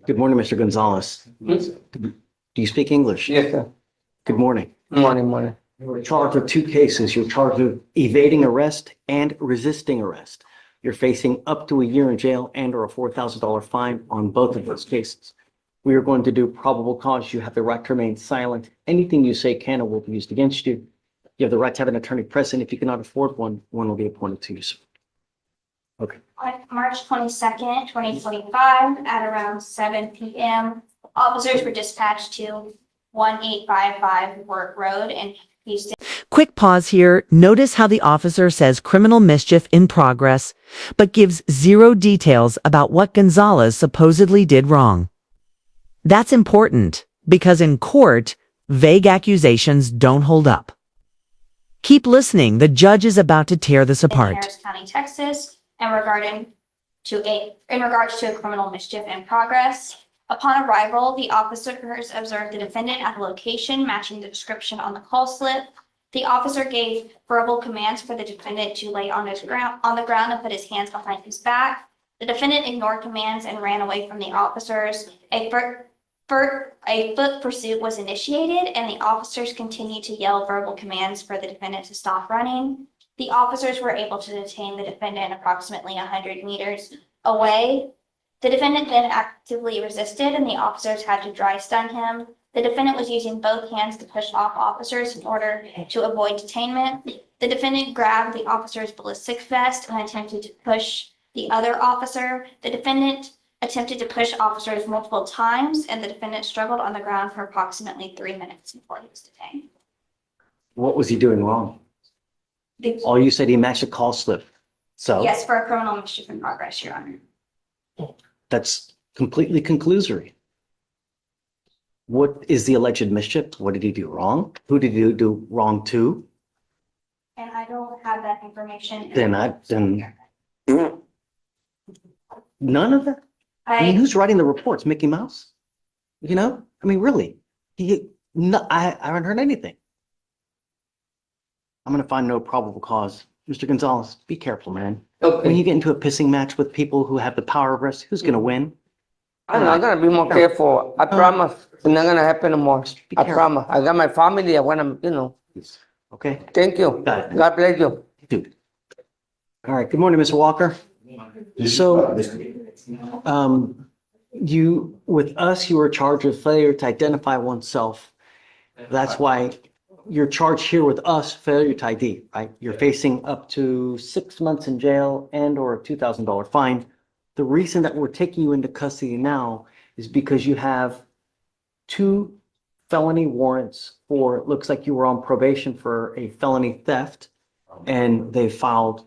Good morning, Mr. Gonzalez. Do you speak English? Yes, sir. Good morning. Morning. You're charged with two cases. You're charged with evading arrest and resisting arrest. You're facing up to a year in jail and or a $4,000 fine on both of those cases. We are going to do probable cause. You have the right to remain silent. Anything you say can or will be used against you. You have the right to have an attorney present. If you cannot afford one, one will be appointed to you, sir. Okay. On March 22nd, 2025, at around 7 p.m., officers were dispatched to 1855 Work Road in Houston. Quick pause here. Notice how the officer says criminal mischief in progress, but gives zero details about what Gonzalez supposedly did wrong. That's important because in court, vague accusations don't hold up. Keep listening. The judge is about to tear this In apart. Harris County, Texas, in regards to a criminal mischief in progress. Upon arrival, the officers observed the defendant at a location matching the description on the call slip. The officer gave verbal commands for the defendant to lay on the ground and put his hands behind his back. The defendant ignored commands and ran away from the officers. A foot pursuit was initiated, and the officers continued to yell verbal commands for the defendant to stop running. The officers were able to detain the defendant approximately 100 meters away. The defendant then actively resisted, and the officers had to dry stun him. The defendant was using both hands to push off officers in order to avoid detainment. The defendant grabbed the officer's ballistic vest and attempted to push the other officer. The defendant attempted to push officers multiple times, and the defendant struggled on the ground for approximately 3 minutes before he was detained. What was he doing wrong? All you said he matched a call slip. So Yes, for a criminal mischief in progress, Your Honor. that's completely conclusory. What is the alleged mischief? What did he do wrong? Who did he do wrong to? And I don't have that information. Then none of that? I mean, who's writing the reports? Mickey Mouse? You know? I mean, really? I haven't heard anything. I'm going to find no probable cause. Mr. Gonzalez, be careful, man. Okay. When you get into a pissing match with people who have the power of arrest, who's going to win? I'm gonna be more careful. I promise. It's not gonna happen anymore. Be I careful. promise. I got my family. I wanna, Okay? Thank you. Got it. God bless you. Dude. All right. Good morning, Mr. Walker. So, with us, you were charged with failure to identify oneself. That's why you're charged here with us, failure to ID, right? You're facing up to 6 months in jail and or a $2,000 fine. The reason that we're taking you into custody now is because you have 2 felony warrants for, it looks like you were on probation for a felony theft, and they filed,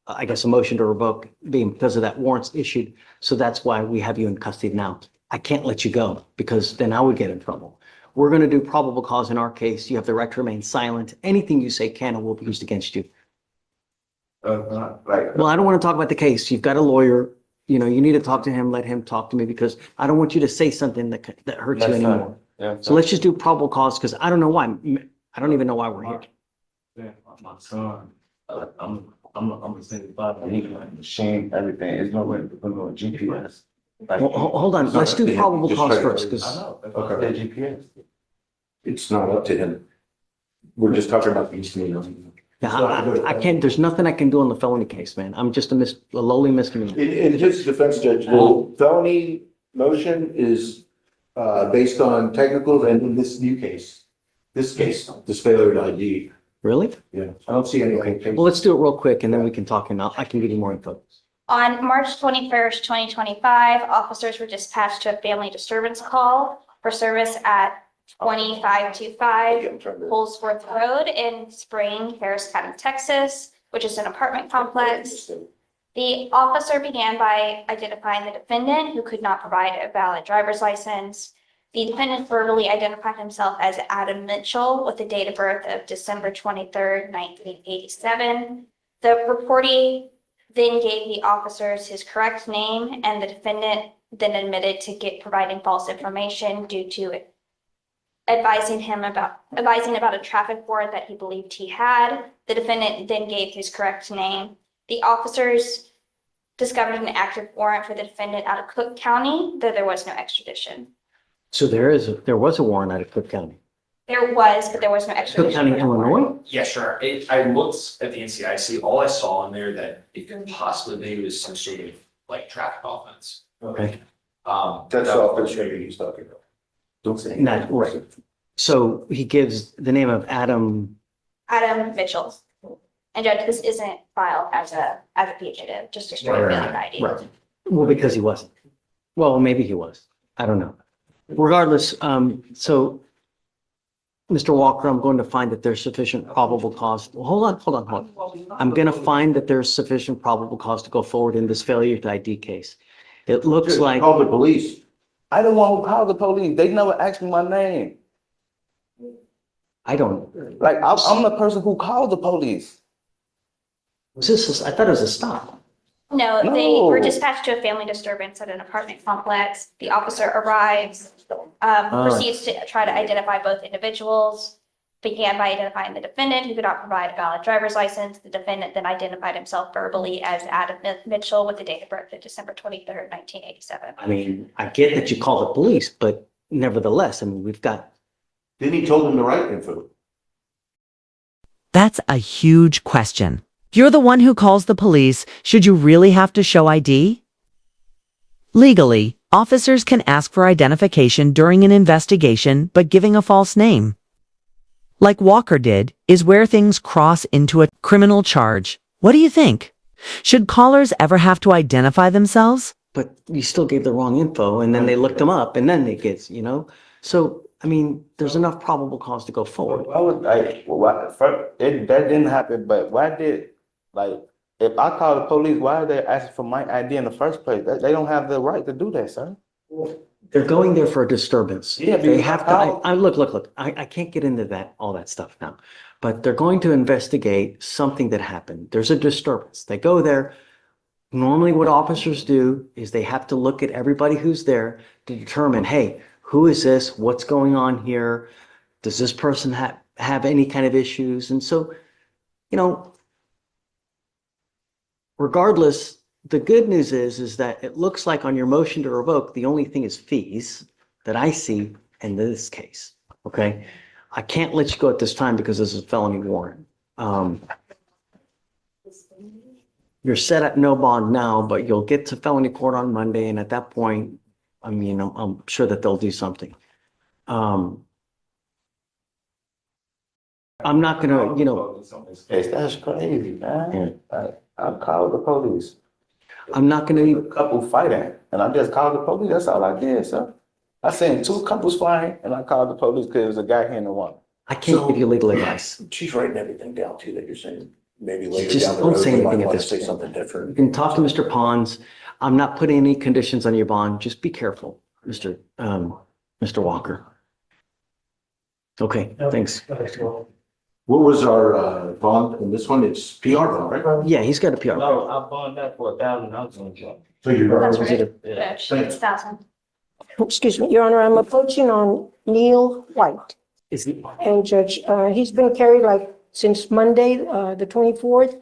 I guess, a motion to revoke because of that warrants issued. So that's why we have you in custody now. I can't let you go because then I would get in trouble. We're going to do probable cause in our case. You have the right to remain silent. Anything you say can and will be used against you. Well, I don't want to talk about the case. You've got a lawyer. You know, you need to talk to him, let him talk to me because I don't want you to say something that hurts you anymore. So let's just do probable cause because I don't know why. I don't even know why we're here. Yeah, my son, I'm a single father. He can machine everything. There's no way to put on GPS. Like, Well, hold on. Let's do probable Just cause try to- first I because know. That's Okay. why I said GPS. It's not up to him. We're just talking about these things. I can't, there's nothing I can do on the felony case, man. I'm just a lowly misdemeanor. In his defense, Judge, the felony motion is based on technicals and in this new case, this failure to ID. Really? Yeah, I don't see anything. Well, let's do it real quick and then we can talk and I can give you more info. On March 21st, 2025, officers were dispatched to a family disturbance call for service at 2525 Holsworth Road in Spring, Harris County, Texas, which is an apartment complex. The officer began by identifying the defendant, who could not provide a valid driver's license. The defendant verbally identified himself as Adam Mitchell with a date of birth of December 23rd, 1987. The reportee then gave the officers his correct name, and the defendant then admitted to providing false information due to advising about a traffic warrant that he believed he had. The defendant then gave his correct name. The officers discovered an active warrant for the defendant out of Cook County, though there was no extradition. So there was a warrant out of Cook County. There was, but there was no Cook extradition. County, Illinois? Yeah, sure. I looked at the NCIC, all I saw in there that it could possibly be was some sort of like traffic offense. Okay. That's all the training he's talking about. Don't say. Not, right. So he gives the name of Adam, Adam Mitchell. And Judge, this isn't filed as a fugitive, just a straight failure ID. right. Well, because he wasn't. Well, maybe he was. I don't know. Regardless, so Mr. Walker, I'm going to find that there's sufficient probable cause. Well, hold on. I'm going to find that there's sufficient probable cause to go forward in this failure to ID case. It looks Just like, call the police. I don't want to call the police. They never asked me my name. I don't, Like, I'm the person who called the police. I thought it was a stop. No, they No. were dispatched to a family disturbance at an apartment complex. The officer arrives, proceeds to try to identify both individuals, began by identifying the defendant who could not provide a valid driver's license. The defendant then identified himself verbally as Adam Mitchell with the date of birth of December 23rd, 1987. I mean, I get that you call the police, but nevertheless, I mean, we've got, Then he told them the right info. That's a huge question. You're the one who calls the police. Should you really have to show ID? Legally, officers can ask for identification during an investigation, but giving a false name, like Walker did, is where things cross into a criminal charge. What do you think? Should callers ever have to identify themselves? but you still gave the wrong info and then they looked them up and then they get, So, I mean, there's enough probable cause to go forward. I was like, that didn't happen, but why did, like, if I call the police, why are they asking for my ID in the first place? They don't have the right to do that, sir. They're going there for a disturbance. Yeah, They because have to, look, I can't get into all that stuff now. But they're going to investigate something that happened. There's a disturbance. They go there. Normally what officers do is they have to look at everybody who's there to determine, hey, who is this? What's going on here? Does this person have any kind of issues? And so, regardless, the good news is that it looks like on your motion to revoke, the only thing is fees that I see in this case. Okay. I can't let you go at this time because this is a felony warrant. You're set at no bond now, but you'll get to felony court on Monday. And at that point, I mean, I'm sure that they'll do something. I'm not gonna, That's crazy, man. I called the police. I'm not gonna, A couple fighting, and I just called the police. That's all I did, sir. I seen two couples fighting, and I called the police because there was a guy hitting the woman. I can't give you legal advice. She's writing everything down too that you're saying. Maybe later Just down the don't road, say we might anything at want to this say point. something You different. can talk to Mr. Pons. I'm not putting any conditions on your bond. Just be careful, Mr. Walker. Okay, thanks. What was our bond in this one? It's PR bond, right? Yeah, he's got a PR. No, I bought that for $1,000. So you're. That's was it right. Thanks. 6,000. Excuse me, Your Honor, I'm approaching on Neil White. Is it, And Judge, he's been carried like since Monday, the 24th.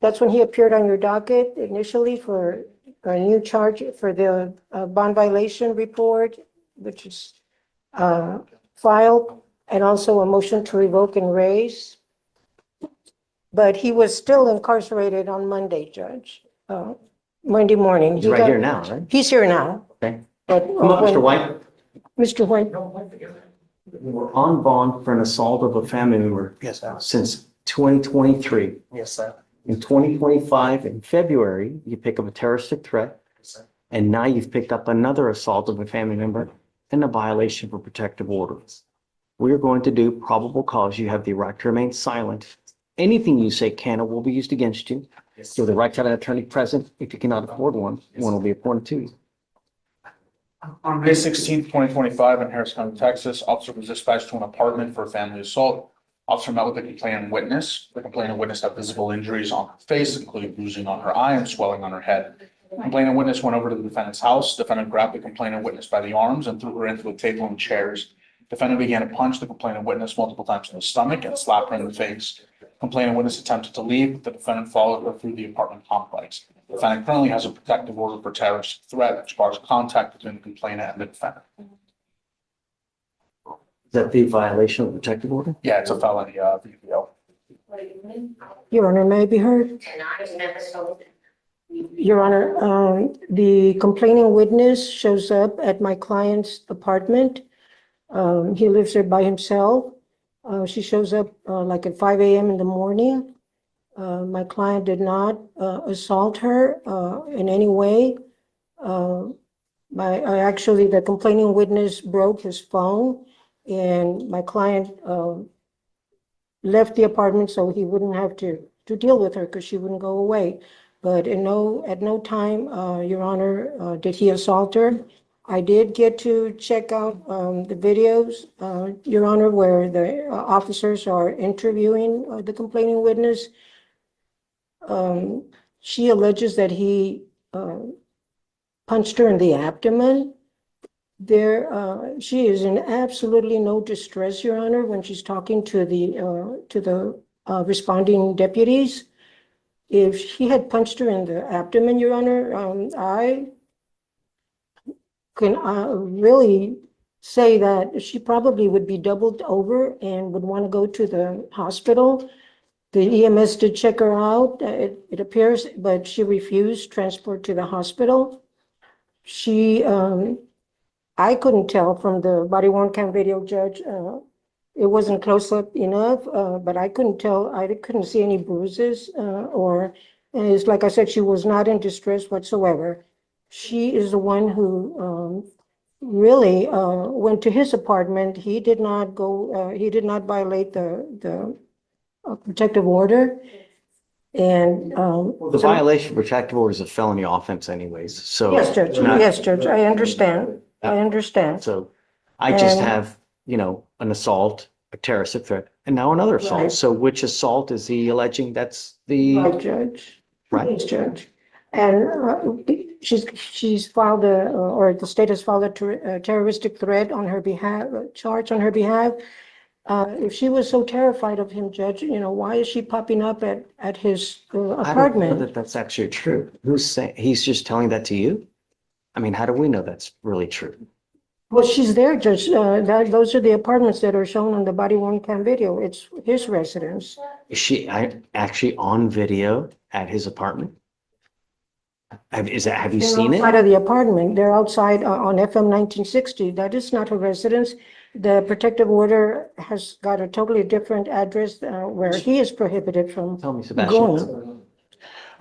That's when he appeared on your docket initially for a new charge for the bond violation report, which is filed, and also a motion to revoke and raise. But he was still incarcerated on Monday, Judge, Monday morning. he's He right got- here now, right? He's here now. Okay. But Come up, Mr. White. Mr. White, We're on bond for an assault of a family member. Yes, sir. Since 2023. Yes, sir. In 2025, in February, you pick up a terroristic threat. Yes, sir. And now you've picked up another assault of a family member and a violation for protective orders. We're going to do probable cause. You have the right to remain silent. Anything you say can or will be used against you. You have the right to have an attorney present. If you cannot afford one, one will be appointed to you. On May 16th, 2025, in Harris County, Texas, officer was dispatched to an apartment for a family assault. Officer met with the complaining witness. The complaining witness had visible injuries on her face, including bruising on her eye and swelling on her head. The complaining witness went over to the defendant's house. Defendant grabbed the complaining witness by the arms and threw her into a table and chairs. Defendant began to punch the complaining witness multiple times in the stomach and slap her in the face. Complaining witness attempted to leave, but the defendant followed her through the apartment complex. Defendant currently has a protective order for terrorist threat which bars contact between the complainant and the defendant. Is that the violation of protective order? Yeah, it's a felony, VPO. Your Honor, may I be heard? Your Honor, the complaining witness shows up at my client's apartment. He lives there by himself. She shows up like at 5 a.m. in the morning. My client did not assault her in any way. Actually, the complaining witness broke his phone, and my client left the apartment so he wouldn't have to deal with her because she wouldn't go away. But at no time, Your Honor, did he assault her. I did get to check out the videos, Your Honor, where the officers are interviewing the complaining witness. She alleges that he punched her in the abdomen. She is in absolutely no distress, Your Honor, when she's talking to the responding deputies. If he had punched her in the abdomen, Your Honor, I can really say that she probably would be doubled over and would want to go to the hospital. The EMS did check her out, it appears, but she refused transport to the hospital. I couldn't tell from the body-worn cam video, Judge. It wasn't close up enough, but I couldn't tell. I couldn't see any bruises it's like I said, she was not in distress whatsoever. She is the one who really went to his apartment. He did not go, he did not violate the protective order. And The violation of protective order is a felony offense anyways, so. yes, Judge. not- Yes, Judge. I understand. I understand. So I just And- have, an assault, a terroristic threat, and now another assault. Right. So which assault is he alleging that's Right, the, Judge. right? Yes, Judge. And she's filed or the state has filed a terroristic threat on her behalf, a charge on her behalf. If she was so terrified of him, Judge, why is she popping up at his I don't know apartment? that that's actually true. Who's saying, he's just telling that to you? I mean, how do we know that's really true? Well, she's there, Judge. Those are the apartments that are shown on the body-worn cam video. It's his residence. Is she actually on video at his apartment? Have you They're seen outside it? of the apartment. They're outside on FM 1960. That is not her residence. The protective order has got a totally different address where he is prohibited from Tell me, Sebastian. going.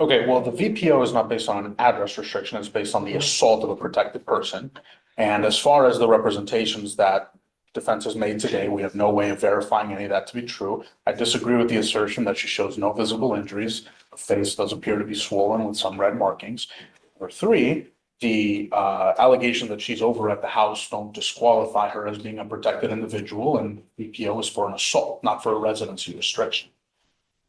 Okay, well, the VPO is not based on an address restriction, it's based on the assault of a protected person. And as far as the representations that defense has made today, we have no way of verifying any of that to be true. I disagree with the assertion that she shows no visible injuries. Her face does appear to be swollen with some red markings. Number three, the allegation that she's over at the house don't disqualify her as being a protected individual, and VPO is for an assault, not for a residency restriction.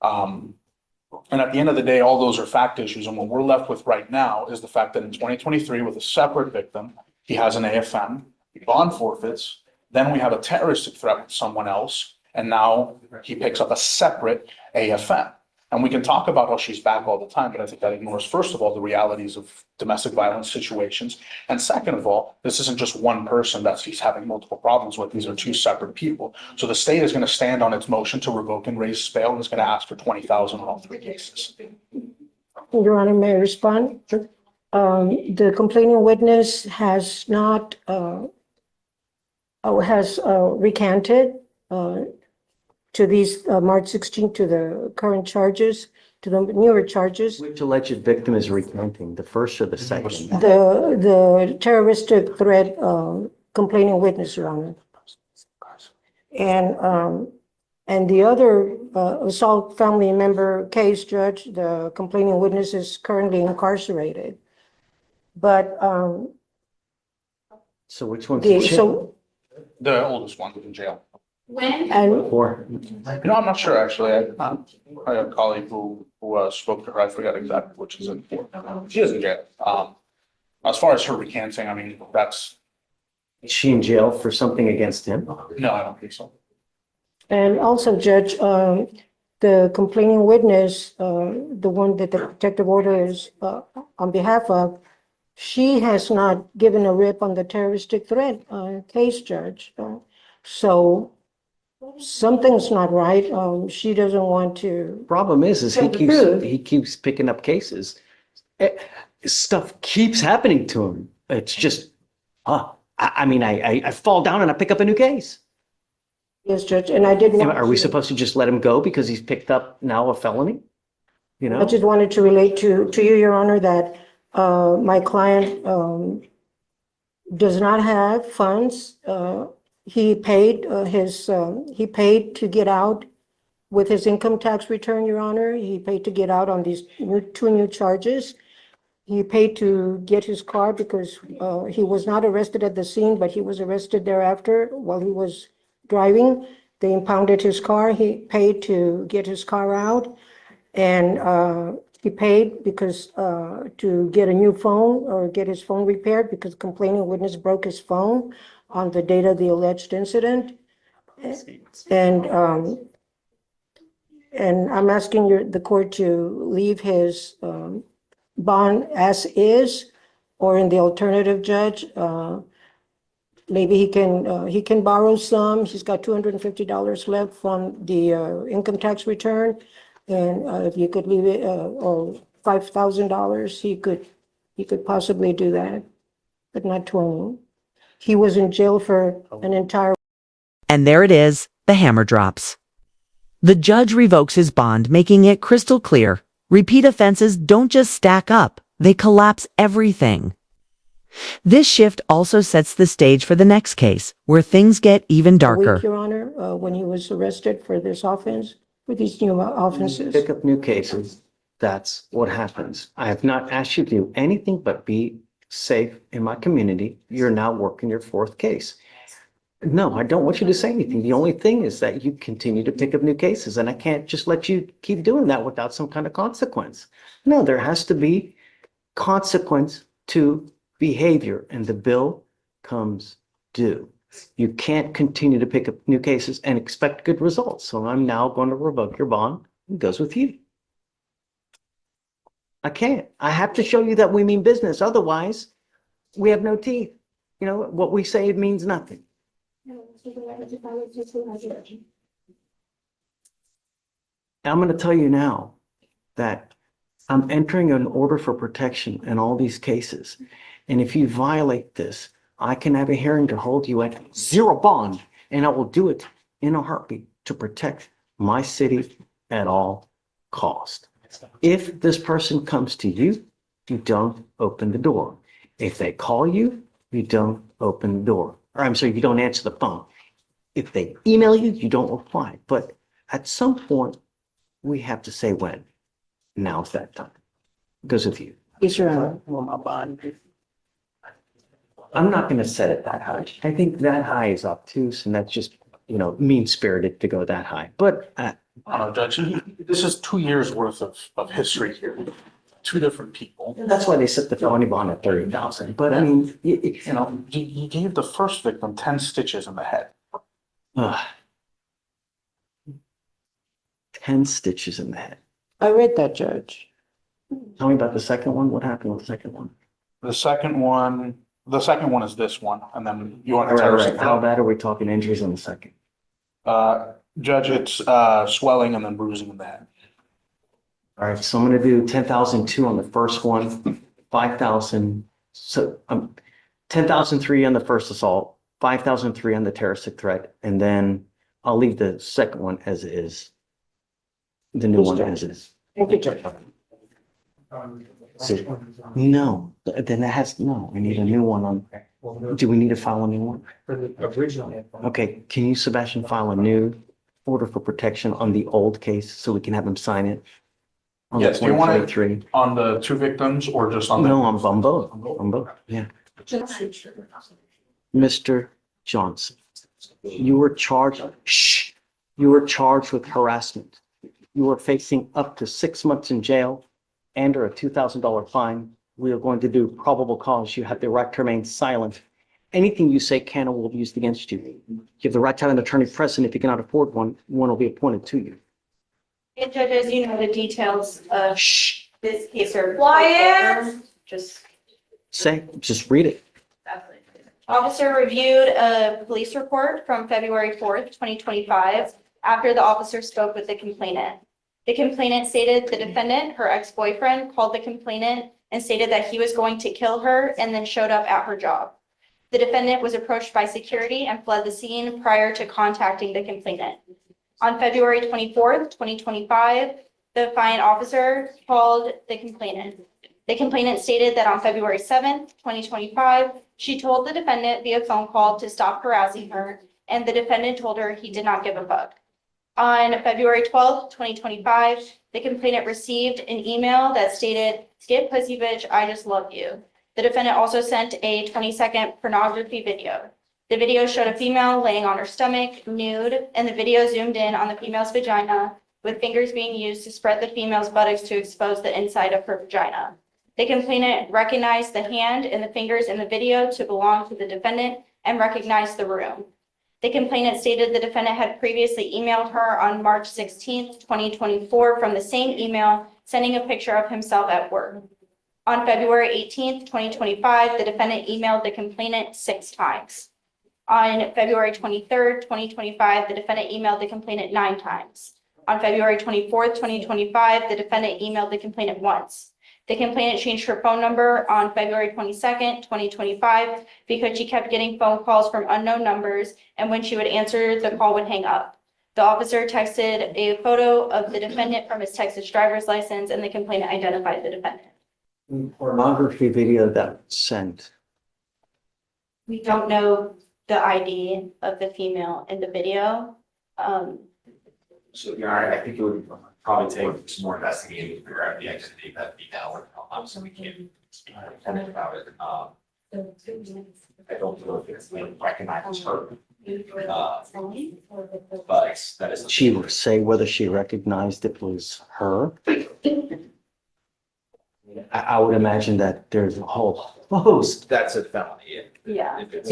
And at the end of the day, all those are fact issues. And what we're left with right now is the fact that in 2023, with a separate victim, he has an AFM, bond forfeits, then we have a terroristic threat with someone else, and now he picks up a separate AFM. And we can talk about how she's back all the time, but I think that ignores, first of all, the realities of domestic violence situations. And second of all, this isn't just one person that he's having multiple problems with. These are two separate people. So the state is going to stand on its motion to revoke and raise bail and is going to ask for 20,000 on all three cases. Your Honor, may I respond? Sure. The complaining witness has not, has recanted to these March 16th, to the current charges, to the newer charges. Which alleged victim is recanting, the first or the second? The terroristic threat complaining witness, Your Honor. And the other assault family member case, Judge, the complaining witness is currently incarcerated. But So which one's in jail? so, The oldest one is in jail. When? and Or, I'm not sure, actually. I have a colleague who spoke to her. I forgot exactly which is in for. She is in jail. As far as her recanting, I mean, that's, is she in jail for something against him? no, I don't think so. And also, Judge, the complaining witness, the one that the protective order is on behalf of, she has not given a rip on the terroristic threat case, Judge. So something's not right. She doesn't want to. Problem is Tell the truth. he keeps picking up cases. Stuff keeps happening to him. It's just, I mean, I fall down and I pick up a new case. Yes, Judge, and I did want Are we to- supposed to just let him go because he's picked up now a felony? You I know, just wanted to relate to you, Your Honor, that my client does not have funds. He paid he paid to get out with his income tax return, Your Honor. He paid to get out on these two new charges. He paid to get his car because he was not arrested at the scene, but he was arrested thereafter while he was driving. They impounded his car. He paid to get his car out. And he paid because to get a new phone or get his phone repaired because complaining witness broke his phone on the date of the alleged incident. And I'm asking the court to leave his bond as is, or in the alternative, Judge, maybe he can borrow some. He's got $250 left from the income tax return. And if you could leave it, or $5,000, he could possibly do that, but not 20. He was in jail for an entire. And there it is, the hammer drops. The judge revokes his bond, making it crystal clear. Repeat offenses don't just stack up, they collapse everything. This shift also sets the stage for the next case, where things get even darker. Week, Your Honor, when he was arrested for this offense, for these new offenses. pick up new cases. That's what happens. I have not asked you to do anything but be safe in my community. You're now working your fourth case. No, I don't want you to say anything. The only thing is that you continue to pick up new cases, and I can't just let you keep doing that without some kind of consequence. No, there has to be consequence to behavior, and the bill comes due. You can't continue to pick up new cases and expect good results. So I'm now going to revoke your bond. It goes with you. I can't. I have to show you that we mean business. Otherwise, we have no teeth. You know, what we say means nothing. I'm going to tell you now that I'm entering an order for protection in all these cases. And if you violate this, I can have a hearing to hold you at zero bond, and I will do it in a heartbeat to protect my city at all cost. If this person comes to you, you don't open the door. If they call you, you don't open the door. Or I'm sorry, you don't answer the phone. If they email you, you don't reply. But at some point, we have to say when. Now's that time. It goes with you. Yes, Your Honor. Well, my bond. I'm not going to set it that high. I think that high is obtuse, and that's just, mean-spirited to go that high. But Judge, this is 2 years worth of history here. Two different people. that's why they set the felony bond at 30,000. But I mean, He gave the first victim 10 stitches in the head. 10 stitches in the head. I read that, Judge. Tell me about the second one. What happened with the second one? The second one is this one, and then you want All to right. How bad are we talking injuries on the second? Judge, it's swelling and then bruising in the head. All right, so I'm going to do 10,002 on the first one, 5,000, so 10,003 on the first assault, 5,003 on the terroristic threat, and then I'll leave the second one as is. The new one as is. Thank you, Judge. So, no, then that has, no, I need a new one on, do we need to file a new one? Okay, can you, Sebastian, file a new order for protection on the old case so we can have him sign it? On the Yes, do you want it 2023? on the two victims or just on the? No, on both, yeah. Mr. Johnson, you were charged with harassment. You are facing up to 6 months in jail and or a $2,000 fine. We are going to do probable cause. You have the right to remain silent. Anything you say can or will be used against you. You have the right to have an attorney present. If you cannot afford one, one will be appointed to you. And judges, you know the details of this case are. Quiet. Just. Just read it. Officer reviewed a police report from February 4th, 2025, after the officer spoke with the complainant. The complainant stated the defendant, her ex-boyfriend, called the complainant and stated that he was going to kill her and then showed up at her job. The defendant was approached by security and fled the scene prior to contacting the complainant. On February 24th, 2025, the defiant officer called the complainant. The complainant stated that on February 7th, 2025, she told the defendant via phone call to stop harassing her, and the defendant told her he did not give a fuck. On February 12th, 2025, the complainant received an email that stated, "Skip pussy bitch, I just love you." The defendant also sent a 20-second pornography video. The video showed a female laying on her stomach, nude, and the video zoomed in on the female's vagina, with fingers being used to spread the female's buttocks to expose the inside of her vagina. The complainant recognized the hand and the fingers in the video to belong to the defendant and recognized the room. The complainant stated the defendant had previously emailed her on March 16th, 2024 from the same email, sending a picture of himself at work. On February 18th, 2025, the defendant emailed the complainant 6 times. On February 23rd, 2025, the defendant emailed the complainant 9 times. On February 24th, 2025, the defendant emailed the complainant once. The complainant changed her phone number on February 22nd, 2025, because she kept getting phone calls from unknown numbers, and when she would answer, the call would hang up. The officer texted a photo of the defendant from his Texas driver's license, and the complainant identified the defendant. Pornography video that was sent. We don't know the ID of the female in the video. So, yeah, I think it would probably take some more investigating to figure out the identity of that female. So we can't speak about it. I don't know if it's recognized as her. But that is. She would say whether she recognized it was her. I would imagine that there's a whole host. That's a felony. Yeah, If it's.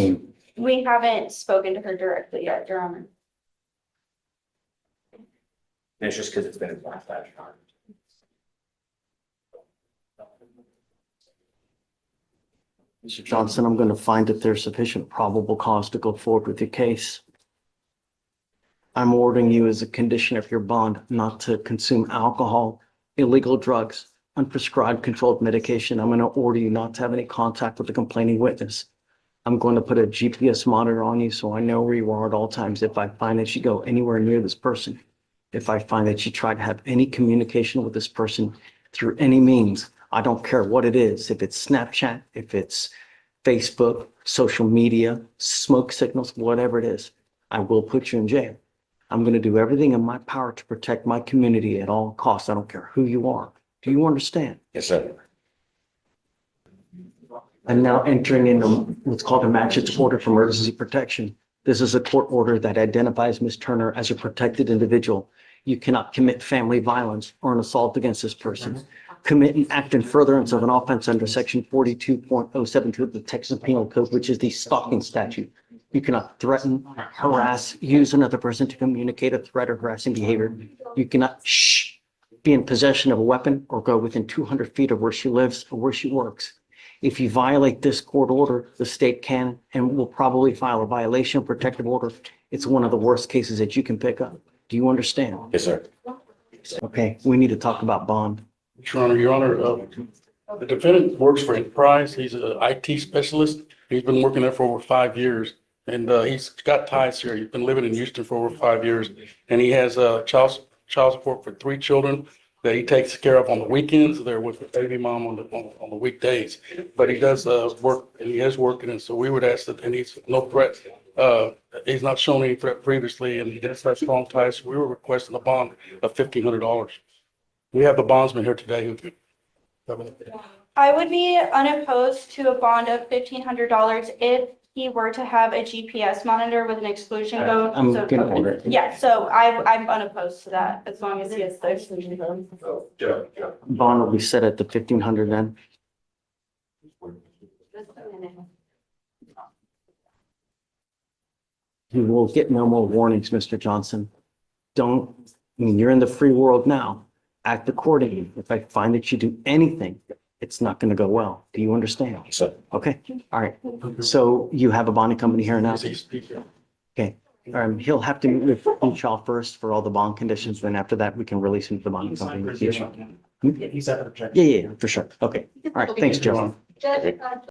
we haven't spoken to her directly yet, Your Honor. It's just because it's been in one flash. Mr. Johnson, I'm going to find that there's sufficient probable cause to go forward with your case. I'm ordering you as a condition of your bond not to consume alcohol, illegal drugs, unprescribed controlled medication. I'm going to order you not to have any contact with the complaining witness. I'm going to put a GPS monitor on you so I know where you are at all times. If I find that you go anywhere near this person, if I find that you try to have any communication with this person through any means, I don't care what it is, if it's Snapchat, if it's Facebook, social media, smoke signals, whatever it is, I will put you in jail. I'm going to do everything in my power to protect my community at all costs. I don't care who you are. Do you understand? Yes, sir. I'm now entering into what's called a Matchett's order for emergency protection. This is a court order that identifies Ms. Turner as a protected individual. You cannot commit family violence or an assault against this person. Commit an act in furtherance of an offense under section 42.072 of the Texas Penal Code, which is the stalking statute. You cannot threaten, harass, use another person to communicate a threat or harassing behavior. You cannot be in possession of a weapon or go within 200 feet of where she lives or where she works. If you violate this court order, the state can and will probably file a violation of protective order. It's one of the worst cases that you can pick up. Do you understand? Yes, sir. Okay, we need to talk about bond. Your Honor, the defendant works for Enterprise. He's an IT specialist. He's been working there for over 5 years. And he's got ties here. He's been living in Houston for over 5 years. And he has child support for 3 children that he takes care of on the weekends. They're with the baby mom on the weekdays. But he does work, and he is working. And so we would ask that, and he's no threat. He's not shown any threat previously, and he does have strong ties. We were requesting a bond of $1,500. We have the bondsman here today who could cover that. I would be unopposed to a bond of $1,500 if he were to have a GPS monitor with an exclusion code. I'm So- gonna order it. Yeah, so I'm unopposed to that as long as he has the exclusion code. Bond will be set at the 1,500 then. You will get no more warnings, Mr. Johnson. Don't I mean, you're in the free world now. Act accordingly. If I find that you do anything, it's not going to go well. Do you understand? So, Okay, all right. So you have a bonding company here now? is he speaking? Okay. He'll have to meet with Shaw first for all the bond conditions. Then after that, we can release him to the bonding company in the future. He's at the objection. Yeah, for sure. Okay. All right. Thanks, Joe.